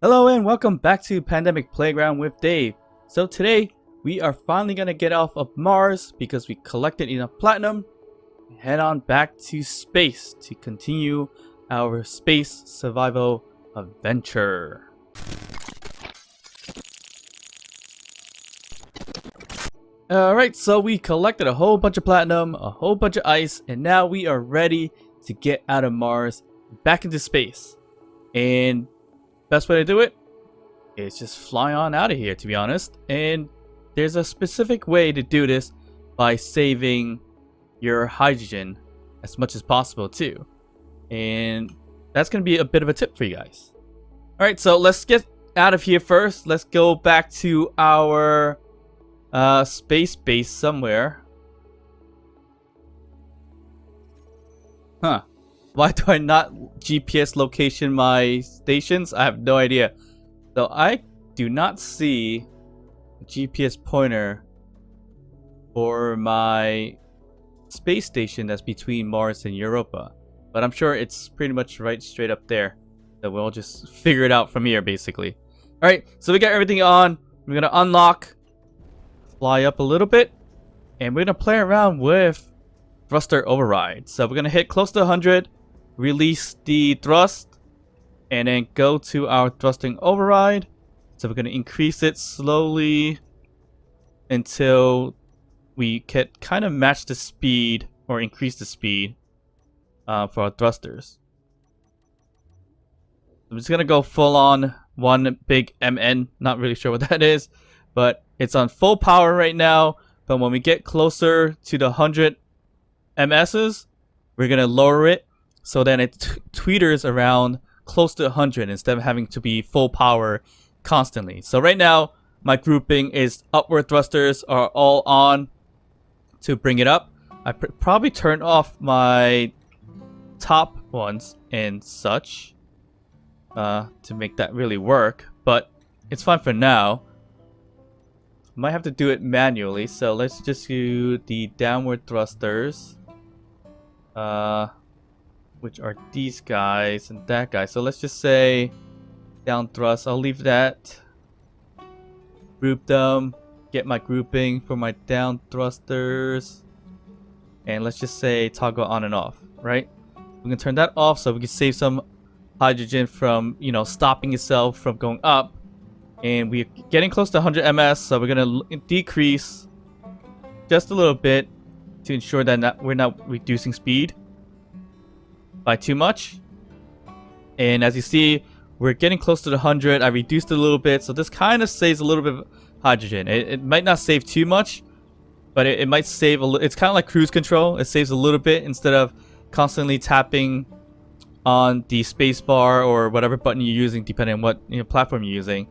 Hello and welcome back to Pandemic Playground with Dave. So today we are finally gonna get off of Mars because we collected enough platinum and head on back to space to continue our space survival adventure. Alright, so we collected a whole bunch of platinum, a whole bunch of ice, and now we are ready to get out of Mars back into space. And best way to do it is just fly on out of here, to be honest. And there's a specific way to do this by saving your hydrogen as much as possible too. And that's going to be a bit of a tip for you guys. Alright, so let's get out of here first. Let's go back to our space base somewhere. Huh. Why do I not GPS location my stations? I have no idea. So I do not see a GPS pointer for my space station that's between Mars and Europa. But I'm sure it's pretty much right straight up there. So we'll just figure it out from here, basically. Alright, so we got everything on. We're going to unlock, fly up a little bit, and we're going to play around with thruster override. So we're going to hit close to 100. Release the thrust and then go to our thrusting override. So we're going to increase it slowly until we can kind of match the speed or increase the speed for our thrusters. I'm just going to go full on one big MN. Not really sure what that is, but it's on full power right now. But when we get closer to the 100 MSs, we're going to lower it so then it tweeters around close to 100 instead of having to be full power constantly. So right now, my grouping is upward thrusters are all on to bring it up. I probably turn off my top ones and such to make that really work, but it's fine for now. Might have to do it manually, so let's just do the downward thrusters. Which are these guys and that guy. So let's just say down thrust. I'll leave that. Group them. Get my grouping for my down thrusters. And let's just say toggle on and off, right? We can turn that off so we can save some hydrogen from, stopping itself from going up. And we're getting close to 100 ms, so we're going to decrease just a little bit to ensure that we're not reducing speed by too much. And as you see, we're getting close to the 100. I reduced it a little bit, so this kind of saves a little bit of hydrogen. It might not save too much, but it might save a little. It's kind of like cruise control. It saves a little bit instead of constantly tapping on the space bar or whatever button you're using, depending on what platform you're using,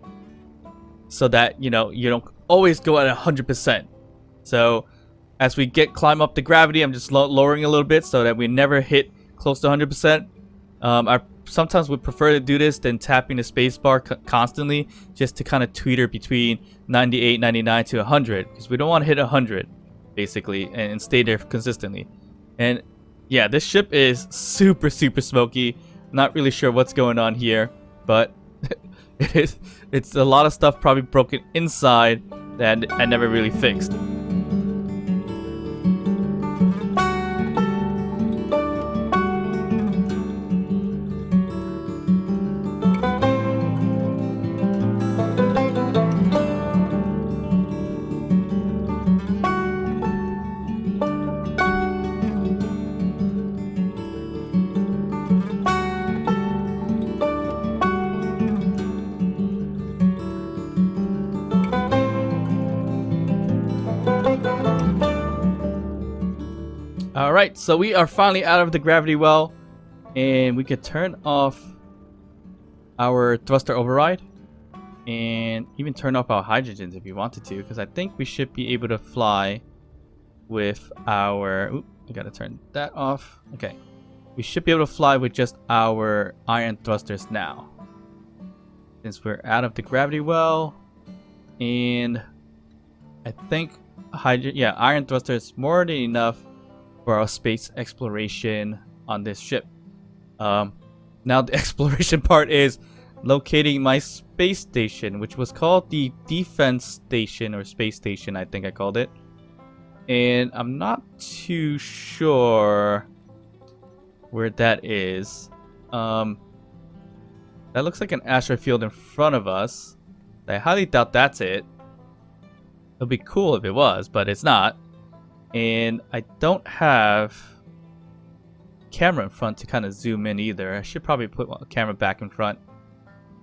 so that you don't always go at 100%. So as we climb up the gravity, I'm just lowering a little bit so that we never hit close to 100%. I sometimes would prefer to do this than tapping the spacebar constantly, just to kind of tweeter between 98, 99 to 100, because we don't want to hit 100 basically and stay there consistently. And yeah, this ship is super smoky. Not really sure what's going on here, but it's a lot of stuff probably broken inside that I never really fixed. Alright, so we are finally out of the gravity well, and we could turn off our thruster override and even turn off our hydrogens if you wanted to, because I think we should be able to fly with our... Oop, I gotta turn that off. Okay, we should be able to fly with just our iron thrusters now, since we're out of the gravity well. And I think iron thruster is more than enough for our space exploration on this ship. Now the exploration part is locating my space station, which was called the defense station or space station, I think I called it. And I'm not too sure where that is. That looks like an asteroid field in front of us. I highly doubt that's it. It'd be cool if it was, but it's not. And I don't have camera in front to kind of zoom in either. I should probably put a camera back in front.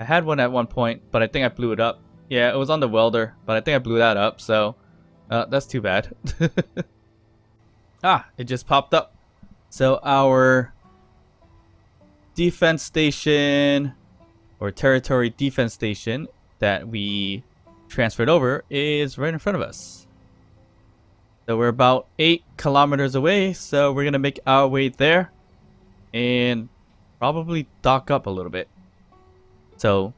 I had one at one point, but I think I blew it up. Yeah, it was on the welder, but I think I blew that up, so that's too bad. Ah, it just popped up. So our defense station or territory defense station that we transferred over is right in front of us. So we're about 8 kilometers away, so we're gonna make our way there and probably dock up a little bit. So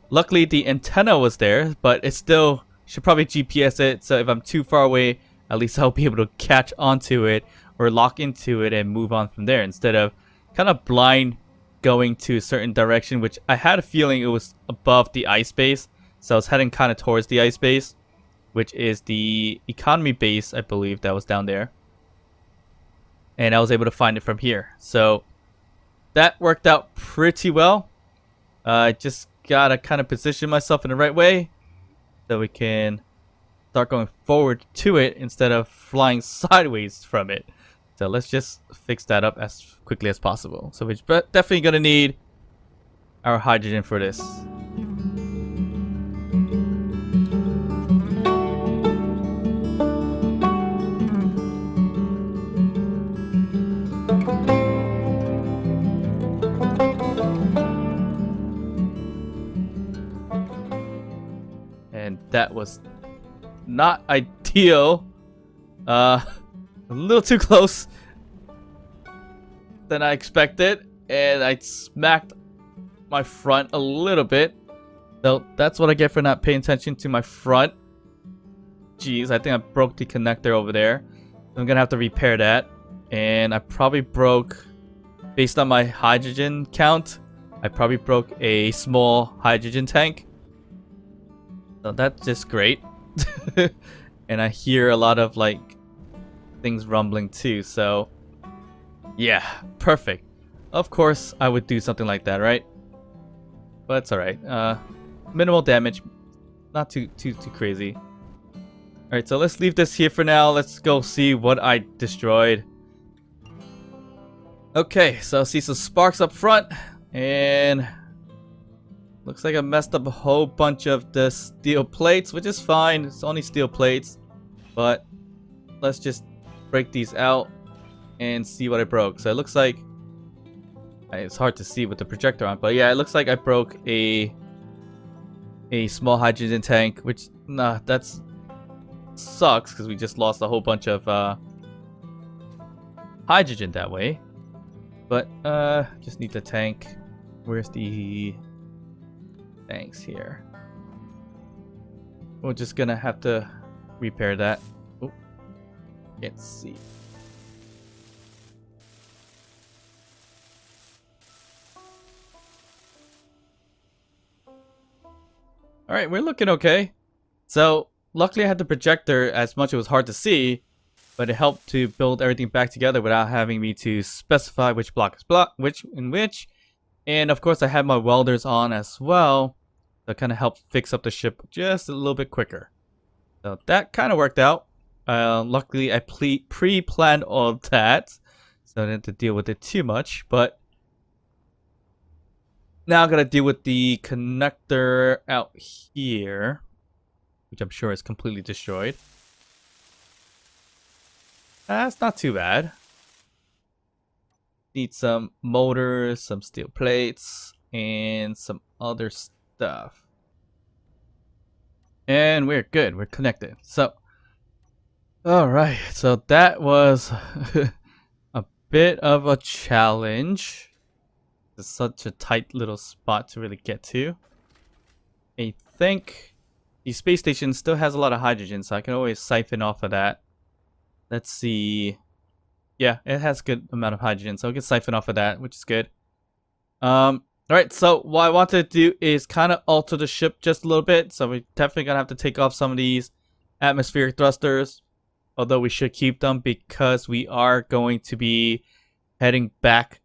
luckily the antenna was there, but it still should probably GPS it, so if I'm too far away, at least I'll be able to catch onto it or lock into it and move on from there instead of kind of blind going to a certain direction, which I had a feeling it was above the ice base. So I was heading kind of towards the ice base, which is the economy base, I believe, that was down there. And I was able to find it from here. So that worked out pretty well. I just gotta kind of position myself in the right way so we can start going forward to it instead of flying sideways from it. So let's just fix that up as quickly as possible. So we're definitely gonna need our hydrogen for this. And that was not ideal. A little too close than I expected, and I smacked my front a little bit. So that's what I get for not paying attention to my front. Jeez, I think I broke the connector over there. I'm gonna have to repair that. And I probably broke, based on my hydrogen count, I probably broke a small hydrogen tank. So that's just great. And I hear a lot of like things rumbling too, so yeah, perfect. Of course I would do something like that, right? But it's alright. Minimal damage, not too crazy. Alright, so let's leave this here for now. Let's go see what I destroyed. Okay, so I see some sparks up front, and looks like I messed up a whole bunch of the steel plates, which is fine. It's only steel plates. But let's just break these out and see what I broke. So it looks like it's hard to see with the projector on, but yeah, it looks like I broke a small hydrogen tank, which that's sucks because we just lost a whole bunch of hydrogen that way. But just need the tank. Where's the tanks here? We're just gonna have to repair that. Oh, let's see. Alright, we're looking okay. So, luckily I had the projector as much as it was hard to see, but it helped to build everything back together without having me to specify which block is which. And of course I had my welders on as well. That kind of helped fix up the ship just a little bit quicker. So that kind of worked out. Luckily I pre-planned all of that, so I didn't have to deal with it too much. But now I'm gonna deal with the connector out here, which I'm sure is completely destroyed. That's not too bad. Need some motors, some steel plates, and some other stuff. And we're good. We're connected. So, alright. So that was a bit of a challenge. It's such a tight little spot to really get to. I think the space station still has a lot of hydrogen, so I can always siphon off of that. Let's see. Yeah, it has a good amount of hydrogen, so I can siphon off of that, which is good. I Alright, so what I wanted to do is kind of alter the ship just a little bit. So we're definitely going to have to take off some of these atmospheric thrusters. Although we should keep them because we are going to be heading back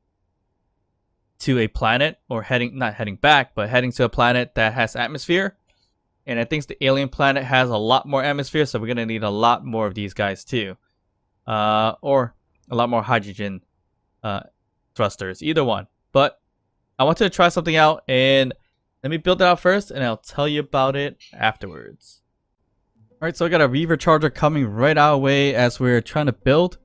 to a planet. Or not heading back, but heading to a planet that has atmosphere. And I think the alien planet has a lot more atmosphere. So we're going to need a lot more of these guys too. Or a lot more hydrogen thrusters. Either one. But I wanted to try something out, and let me build it out first, and I'll tell you about it afterwards. Alright, so I got a Reaver charger coming right our way as we're trying to build.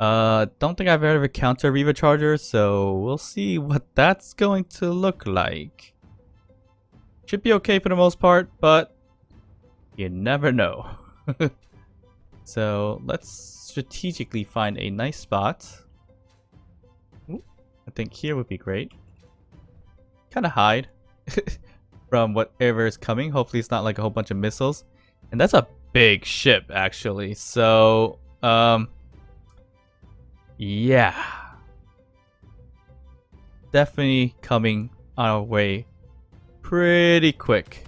Don't think I've ever encountered a Reaver charger, so we'll see what that's going to look like. Should be okay for the most part, but you never know. So let's strategically find a nice spot. Ooh, I think here would be great. Kind of hide from whatever is coming. Hopefully it's not like a whole bunch of missiles. And that's a big ship actually. So yeah, definitely coming our way pretty quick.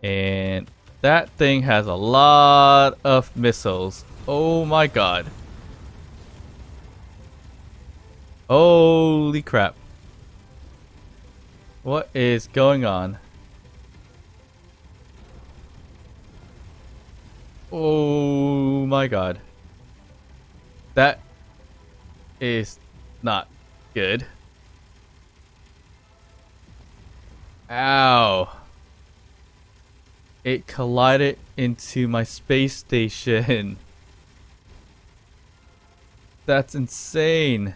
And that thing has a lot of missiles. Oh my god. Holy crap. What is going on? Oh my god. That is not good. Ow. It collided into my space station. That's insane.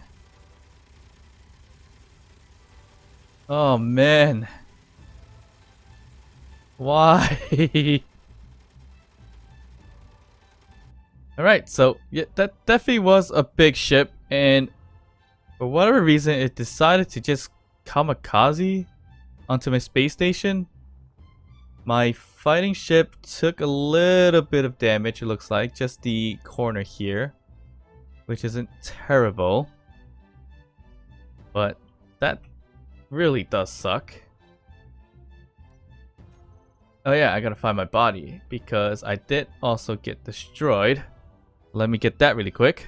Oh man. Why? Alright, so yeah, that definitely was a big ship, and for whatever reason it decided to just kamikaze onto my space station. My fighting ship took a little bit of damage, it looks like, just the corner here, which isn't terrible, but that really does suck. Oh yeah, I gotta find my body because I did also get destroyed. Let me get that really quick.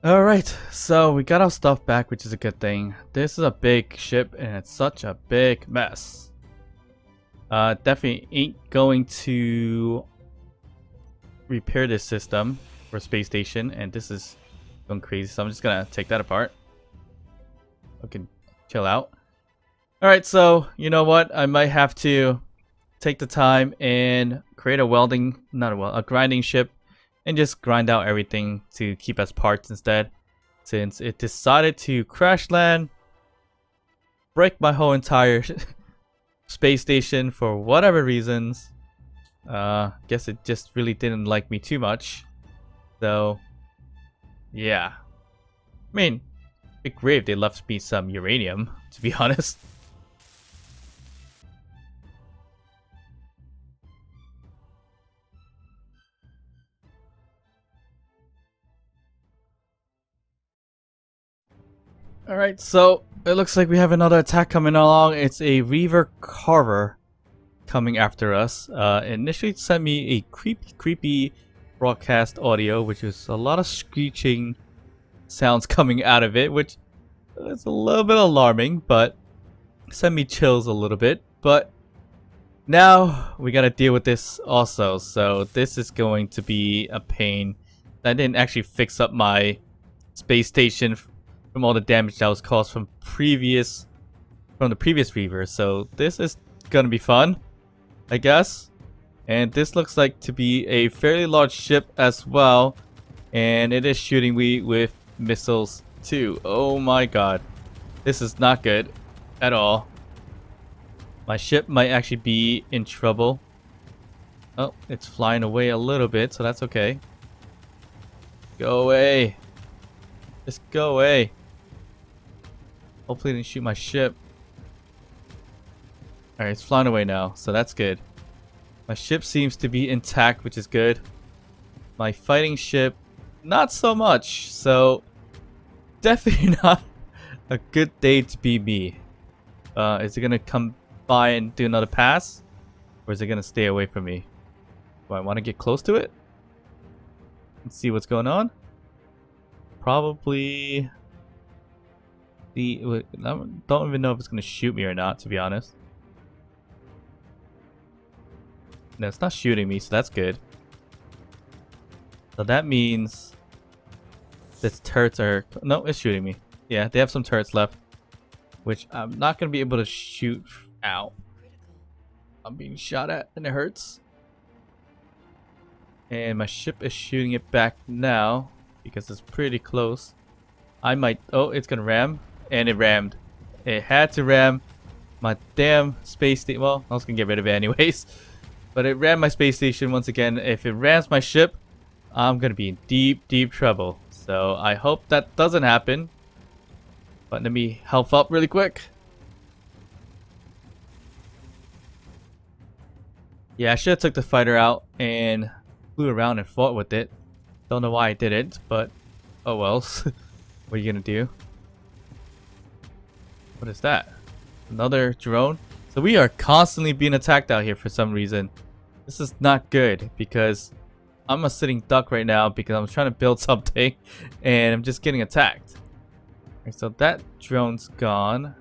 Alright, so we got our stuff back, which is a good thing. This is a big ship and it's such a big mess. Definitely ain't going to repair this system for space station, and this is going crazy, so I'm just gonna take that apart. Okay, chill out. Alright, so you know what? I might have to take the time and create a grinding ship and just grind out everything to keep as parts instead, since it decided to crash land, break my whole entire space station for whatever reasons. Guess it just really didn't like me too much. So yeah, I mean, it'd be great if they left me some uranium, to be honest. Alright, so it looks like we have another attack coming along. It's a Reaver Carver coming after us. Initially it sent me a creepy broadcast audio, which is a lot of screeching sounds coming out of it, which is a little bit alarming, but sent me chills a little bit. But now we gotta deal with this also, so this is going to be a pain. I didn't actually fix up my space station from all the damage that was caused from the previous Reaver, so this is gonna be fun, I guess. And this looks like to be a fairly large ship as well, and it is shooting me with missiles too. Oh my god, this is not good at all. My ship might actually be in trouble. Oh, it's flying away a little bit, so that's okay. Go away. Just go away. Hopefully it didn't shoot my ship. Alright, it's flying away now, so that's good. My ship seems to be intact, which is good. My fighting ship, not so much. So, definitely not a good day to be me. Is it gonna come by and do another pass? Or is it gonna stay away from me? Do I want to get close to it? And see what's going on? Probably... I don't even know if it's gonna shoot me or not, to be honest. No, it's not shooting me, so that's good. So that means... this turrets are... No, it's shooting me. Yeah, they have some turrets left. Which I'm not going to be able to shoot out. I'm being shot at and it hurts. And my ship is shooting it back now. Because it's pretty close. I might... Oh, it's going to ram. And it rammed. It had to ram my damn space station. Well, I was going to get rid of it anyways. But it rammed my space station once again. If it rams my ship, I'm going to be in deep, deep trouble. So I hope that doesn't happen. But let me health up really quick. Yeah, I should have took the fighter out and flew around and fought with it. Don't know why I didn't, but oh well. What are you gonna do? What is that? Another drone? So we are constantly being attacked out here for some reason. This is not good because I'm a sitting duck right now because I'm trying to build something and I'm just getting attacked. Okay, so that drone's gone.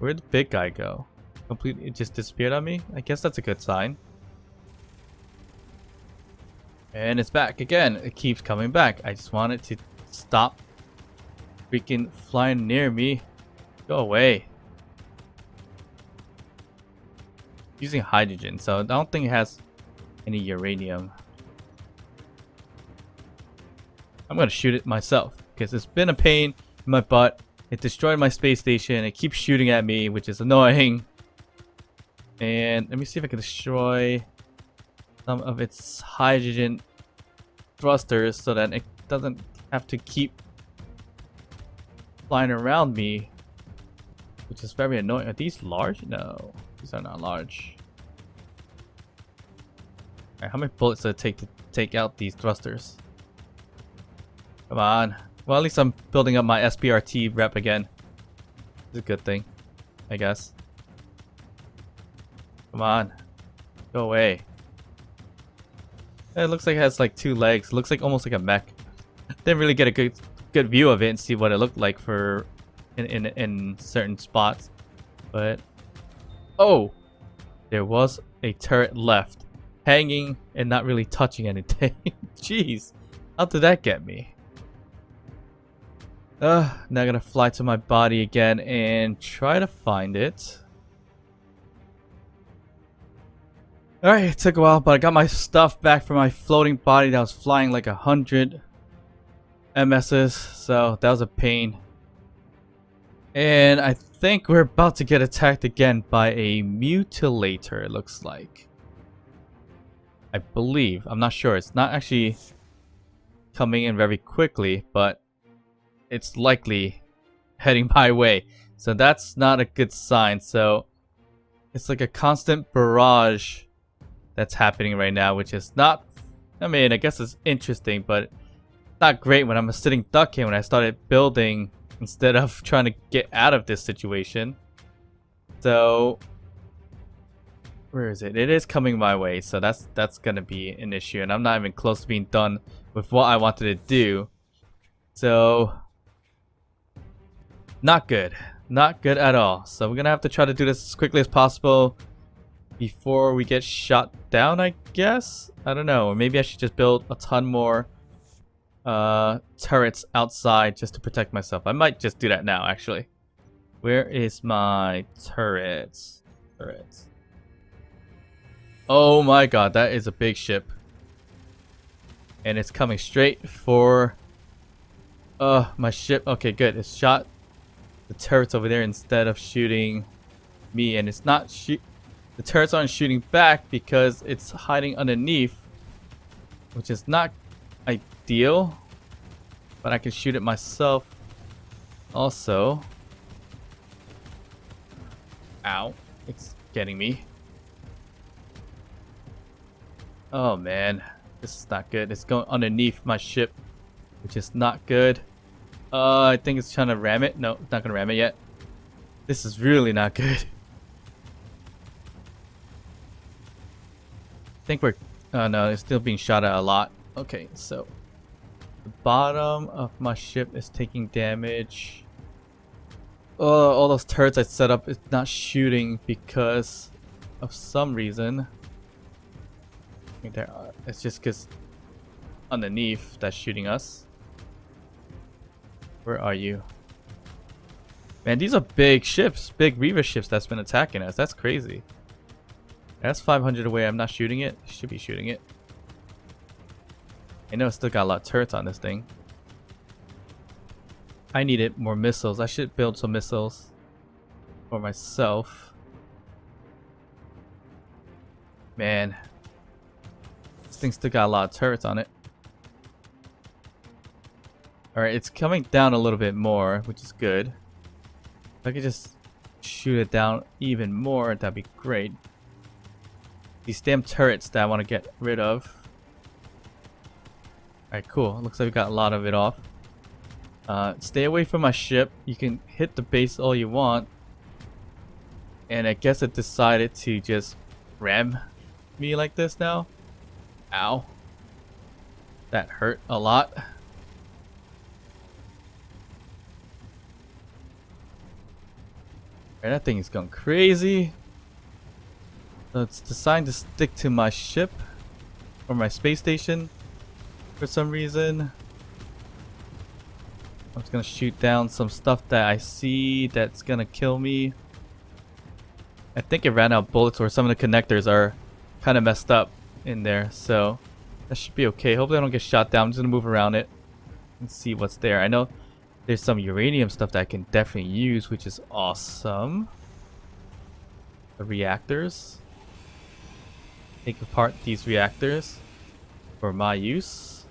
Where'd the big guy go? Completely, it just disappeared on me? I guess that's a good sign. And it's back again. It keeps coming back. I just want it to stop freaking flying near me. Go away. Using hydrogen, so I don't think it has any uranium. I'm gonna shoot it myself because it's been a pain in my butt. It destroyed my space station. It keeps shooting at me, which is annoying. And let me see if I can destroy some of its hydrogen thrusters so that it doesn't have to keep flying around me, which is very annoying. Are these large? No, these are not large. Alright, how many bullets does it take to take out these thrusters? Come on. Well, at least I'm building up my SBRT rep again. It's a good thing, I guess. Come on. Go away. It looks like it has like 2 legs. It looks like almost like a mech. Didn't really get a good view of it and see what it looked like for in certain spots. But oh, there was a turret left, hanging and not really touching anything. Jeez, how did that get me? Now I'm gonna fly to my body again and try to find it. Alright, it took a while, but I got my stuff back from my floating body that was flying like 100 MSs, so that was a pain. And I think we're about to get attacked again by a mutilator, it looks like. I believe. I'm not sure. It's not actually coming in very quickly, but it's likely heading my way. So that's not a good sign. So it's like a constant barrage that's happening right now, which is not, I mean, I guess it's interesting, but not great when I'm a sitting duck here when I started building instead of trying to get out of this situation. So where is it? It is coming my way, so that's gonna be an issue, and I'm not even close to being done with what I wanted to do. So not good. Not good at all. So we're gonna have to try to do this as quickly as possible before we get shot down, I guess? I don't know. Or maybe I should just build a ton more turrets outside just to protect myself. I might just do that now, actually. Where is my turrets? Turrets. Oh my god, that is a big ship. And it's coming straight for my ship. Okay, good. It shot the turrets over there instead of shooting me, and it's not the turrets aren't shooting back because it's hiding underneath, which is not ideal, but I can shoot it myself also. Ow, it's getting me. Oh man, this is not good. It's going underneath my ship, which is not good. I think it's trying to ram it. No, it's not gonna ram it yet. This is really not good. I think we're... Oh no, it's still being shot at a lot. Okay, so... The bottom of my ship is taking damage. Oh, all those turrets I set up is not shooting because of some reason. I mean, it's just because underneath that's shooting us. Where are you? Man, these are big ships, big Reaver ships that's been attacking us. That's crazy. That's 500 away. I'm not shooting it. Should be shooting it. I know it's still got a lot of turrets on this thing. I needed more missiles. I should build some missiles for myself. Man, this thing still got a lot of turrets on it. Alright, it's coming down a little bit more, which is good. If I could just shoot it down even more, that'd be great. These damn turrets that I want to get rid of. Alright, cool. Looks like we got a lot of it off. Stay away from my ship. You can hit the base all you want. And I guess it decided to just ram me like this now. Ow. That hurt a lot. Alright, that thing is going crazy. So it's designed to stick to my ship. Or my space station. For some reason. I'm just gonna shoot down some stuff that I see that's gonna kill me. I think it ran out of bullets or some of the connectors are kind of messed up in there. So that should be okay. Hopefully I don't get shot down. I'm just gonna move around it and see what's there. I know there's some uranium stuff that I can definitely use, which is awesome. The reactors. Take apart these reactors for my use.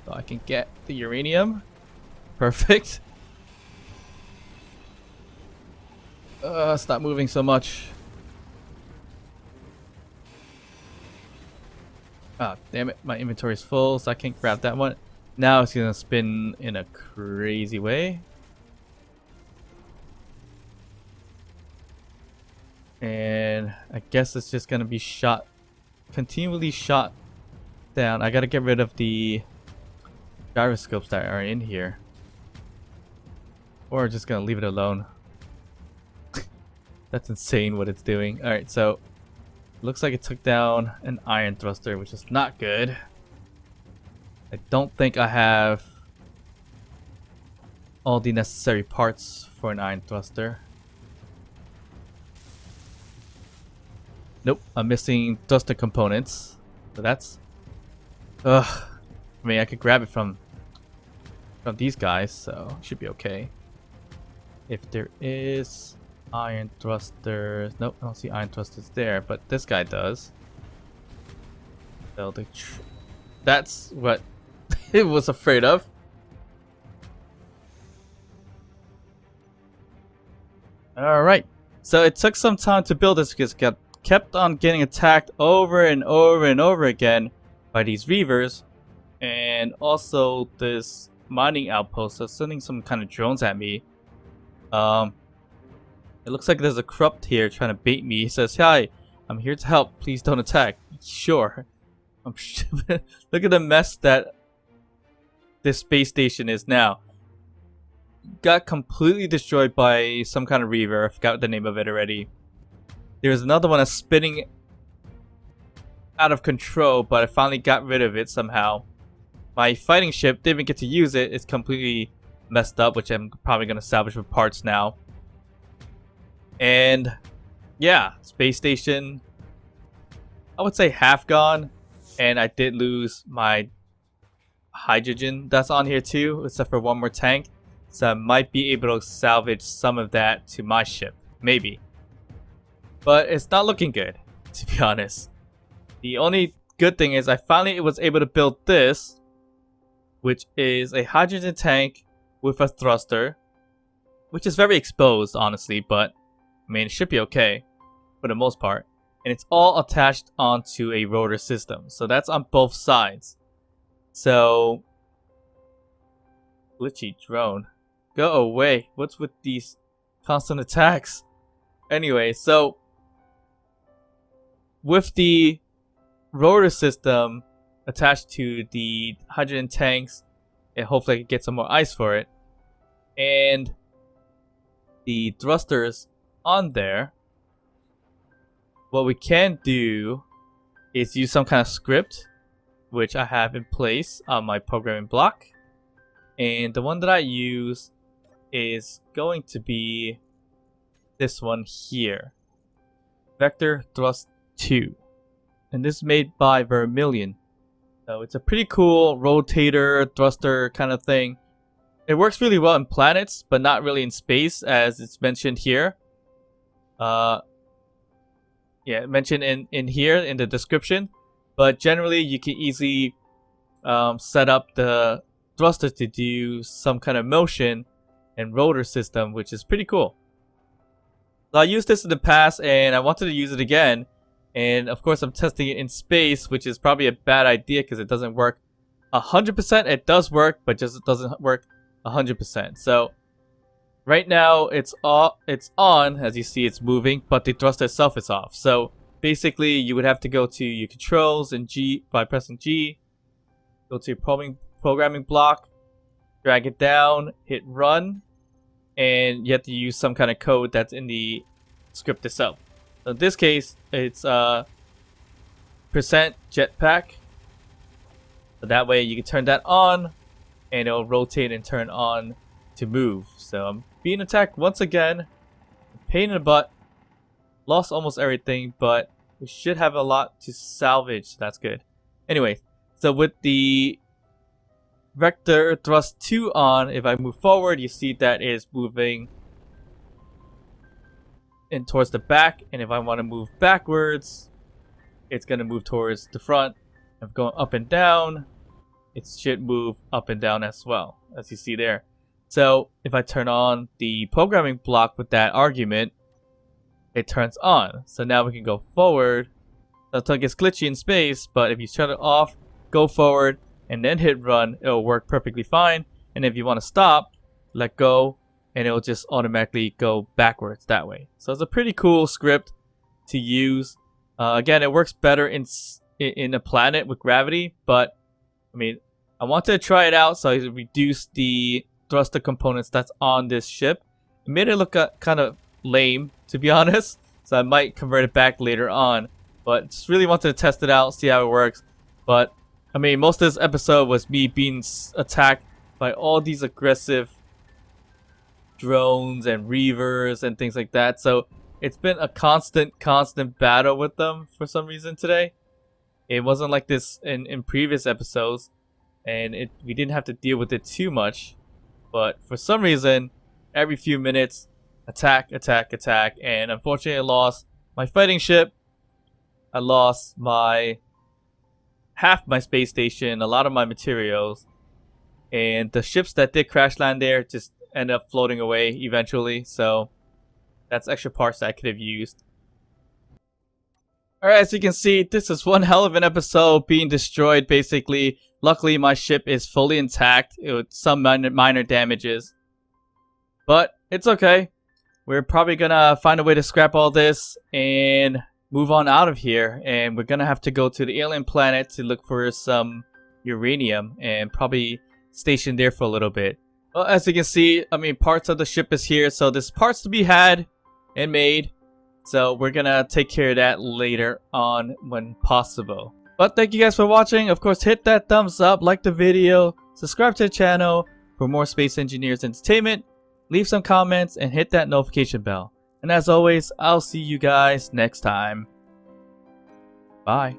So I can get the uranium. Perfect. Stop moving so much. Ah, damn it. My inventory is full, so I can't grab that one. Now it's gonna spin in a crazy way. And I guess it's just gonna be shot, continually shot down. I gotta get rid of the gyroscopes that are in here. Or just gonna leave it alone. That's insane what it's doing. Alright, so looks like it took down an iron thruster, which is not good. I don't think I have all the necessary parts for an iron thruster. Nope, I'm missing thruster components. So that's... Ugh. I mean, I could grab it from these guys, so it should be okay. If there is iron thrusters... Nope, I don't see iron thrusters there, but this guy does. That's what it was afraid of. Alright, so it took some time to build this because it kept on getting attacked over and over and over again by these Reavers. And also this mining outpost is sending some kind of drones at me. It looks like there's a corrupt here trying to bait me. He says, "Hi, I'm here to help. Please don't attack." Sure. Look at the mess that this space station is now. Got completely destroyed by some kind of Reaver. I forgot the name of it already. There's another one that's spinning out of control, but I finally got rid of it somehow. My fighting ship didn't even get to use it. It's completely messed up, which I'm probably going to salvage with parts now. And yeah, space station, I would say half gone. And I did lose my hydrogen that's on here too, except for one more tank. So I might be able to salvage some of that to my ship, maybe. But it's not looking good, to be honest. The only good thing is I finally was able to build this, which is a hydrogen tank with a thruster, which is very exposed, honestly, but I mean, it should be okay for the most part. And it's all attached onto a rotor system. So that's on both sides. So Glitchy drone. Go away. What's with these constant attacks? Anyway, so with the rotor system attached to the hydrogen tanks, and hopefully I can get some more ice for it, and the thrusters on there, what we can do is use some kind of script, which I have in place on my programming block. And the one that I use is going to be this one here, Vector Thrust 2. And this is made by Vermilion. So it's a pretty cool rotator thruster kind of thing. It works really well in planets, but not really in space, as it's mentioned here. Mentioned in here in the description. But generally, you can easily set up the thruster to do some kind of motion and rotor system, which is pretty cool. So I used this in the past, and I wanted to use it again. And of course, I'm testing it in space, which is probably a bad idea because it doesn't work 100%. It does work, but just it doesn't work 100%. So right now it's on, as you see it's moving, but the thruster itself is off. So basically you would have to go to your controls and G by pressing G, go to your programming block, drag it down, hit run, and you have to use some kind of code that's in the script itself. So in this case it's percent jetpack. So that way you can turn that on and it'll rotate and turn on to move. So I'm being attacked once again. Pain in the butt. Lost almost everything, but we should have a lot to salvage. That's good. Anyway, so with the Vector Thrust 2 on, if I move forward, you see that is moving in towards the back. And if I want to move backwards, it's going to move towards the front. If going up and down, it should move up and down as well, as you see there. So if I turn on the programming block with that argument, it turns on. So now we can go forward. Until it gets glitchy in space, but if you turn it off, go forward, and then hit run, it'll work perfectly fine. And if you want to stop, let go, and it'll just automatically go backwards that way. So it's a pretty cool script to use. Again, it works better in a planet with gravity, but I mean, I wanted to try it out, so I reduced the thruster components that's on this ship. It made it look kind of lame, to be honest, so I might convert it back later on. But just really wanted to test it out, see how it works. But I mean, most of this episode was me being attacked by all these aggressive drones and reavers and things like that. So it's been a constant battle with them for some reason today. It wasn't like this in previous episodes, and we didn't have to deal with it too much. But for some reason, every few minutes, attack, and unfortunately I lost my fighting ship. I lost half my space station, a lot of my materials, and the ships that did crash land there just end up floating away eventually. So that's extra parts that I could have used. Alright, as you can see, this is one hell of an episode being destroyed basically. Luckily my ship is fully intact with some minor damages. But it's okay. We're probably gonna find a way to scrap all this and move on out of here. And we're gonna have to go to the alien planet to look for some uranium and probably station there for a little bit. Well, as you can see, I mean, parts of the ship is here, so there's parts to be had and made. So we're gonna take care of that later on when possible. But thank you guys for watching. Of course, hit that thumbs up, like the video, subscribe to the channel for more Space Engineers entertainment. Leave some comments and hit that notification bell. And as always, I'll see you guys next time. Bye.